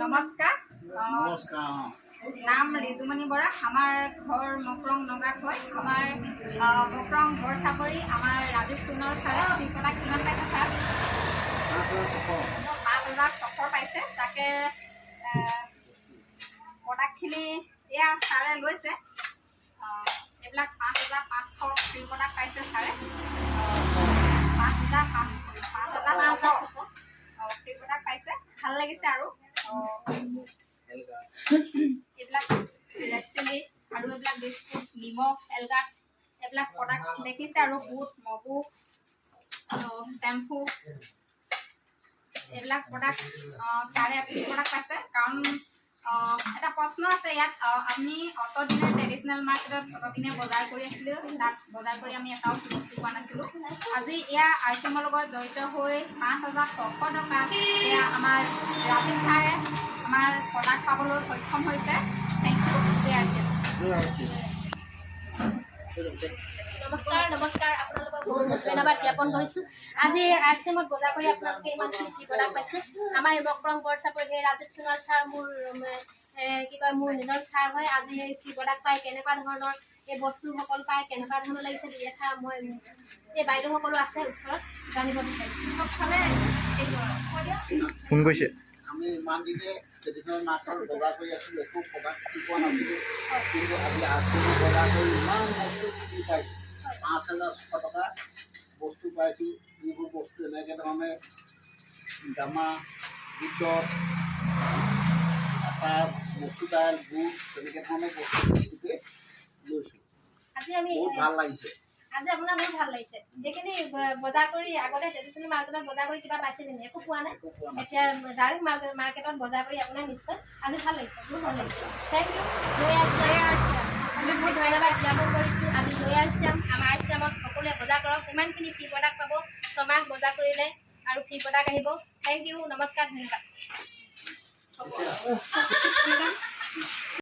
নমস্কাৰ নাম ঋতুমণি বৰা আমাৰ ঘৰ মকৰং নগাঁৱত হয় আমাৰ মকৰং ঘৰ চাপৰি আমাৰ ৰাজীৱ সোণৰ ছাৰে ফ্ৰী প্ৰডাক্ট কিমান পাইছে ছাৰ 5,600 পাইছে তাকে প্ৰডাক্টখিনি এয়া ছাৰে লৈছে এইবিলাক 5,500 ফ্ৰী প্ৰডাক্ট পাইছে ছাৰে 5,500 ফ্ৰী প্ৰডাক্ট পাইছে ভাল লাগিছে আৰু এইবিলাক ৰেড চিলি আৰু এইবিলাক বিস্কুট নিমখ এলগাট এইবিলাক প্ৰডাক্ট দেখিছে আৰু বুট মগু শ্বেম্পু এইবিলাক প্ৰডাক্ট ছাৰে ফ্ৰী প্ৰডাক্ট পাইছে কাৰণ এটা প্ৰশ্ন আছে ইয়াত আমি অতদিনে ট্ৰেডিশ্যনেল মাৰ্কেটত অতদিনে বজাৰ কৰি আছিলোঁ তাত বজাৰ কৰি আমি এটাও বস্তু পোৱা নাছিলোঁ আজি এয়া আইটেমৰ লগত জড়িত হৈ 5,600 টকা এয়া আমাৰ ৰাজীৱ ছাৰে আমাৰ প্ৰডাক্ট পাবলৈ সক্ষম হৈছে থেংক ইউ নমস্কাৰ আপোনালোকক বহুত ধন্যবাদ জ্ঞাপন কৰিছোঁ আজি RCMত বজাৰ কৰি আপোনালোকে ইমানখিনি ফ্ৰী প্ৰডাক্ট পাইছে আমাৰ এই মকৰং বৰ চাপৰি সেই ৰাজীৱ সোণোৱাল ছাৰ মোৰ কি কয় মোৰ নিজৰ ছাৰ হয় আজি এই ফ্ৰী প্ৰডাক্ট পাই কেনেকুৱা ধৰণৰ এই বস্তুসকল পাই কেনেকুৱা ধৰণৰ লাগিছে দুই এটা মই এই বাইদেউসকলো আছে ওচৰত জানিব বিচাৰিছোঁ চবফালে ফোন কৰিছে আমি ইমান দিনে ট্ৰেডিশ্যনেল মাৰ্কেটত বজাৰ কৰি আছিলোঁ একো প্ৰডাক্ট পোৱা নাছিলোঁ কিন্তু আজি RCMত বজাৰ কৰি ইমান বস্তু কি পাইছোঁ 5,600 টকা বস্তু পাইছোঁ যিবোৰ বস্তু এনেকৈ ধৰণে দামা বিটত আটা মচুৰ দাইল বুট তেনেকৈ ধৰণৰ বস্তু লৈছোঁ আজি আমি বহুত ভাল লাগিছে আজি আপোনাৰ বহুত ভাল লাগিছে এইখিনি বজাৰ কৰি আগতে ট্ৰেডিশ্যনেল মাৰ্কেটত বজাৰ কৰি কিবা পাইছিলে নি একো পোৱা নাই এতিয়া ডাইৰেক্ট মাৰ্কেটত বজাৰ কৰি আপোনাৰ নিশ্চয় আজি ভাল লাগিছে বহুত ভাল লাগিছে থেংক ইউ আমি বহুত ধন্যবাদ জ্ঞাপন কৰিছোঁ আজি RCM আমাৰ RCMত সকলোৱে বজাৰ কৰক ইমানখিনি ফ্ৰী প্ৰডাক্ট পাব 6 মাহ বজাৰ কৰিলে আৰু ফ্ৰী প্ৰডাক্ট আহিব থেংক ইউ নমস্কাৰ ধন্যবাদ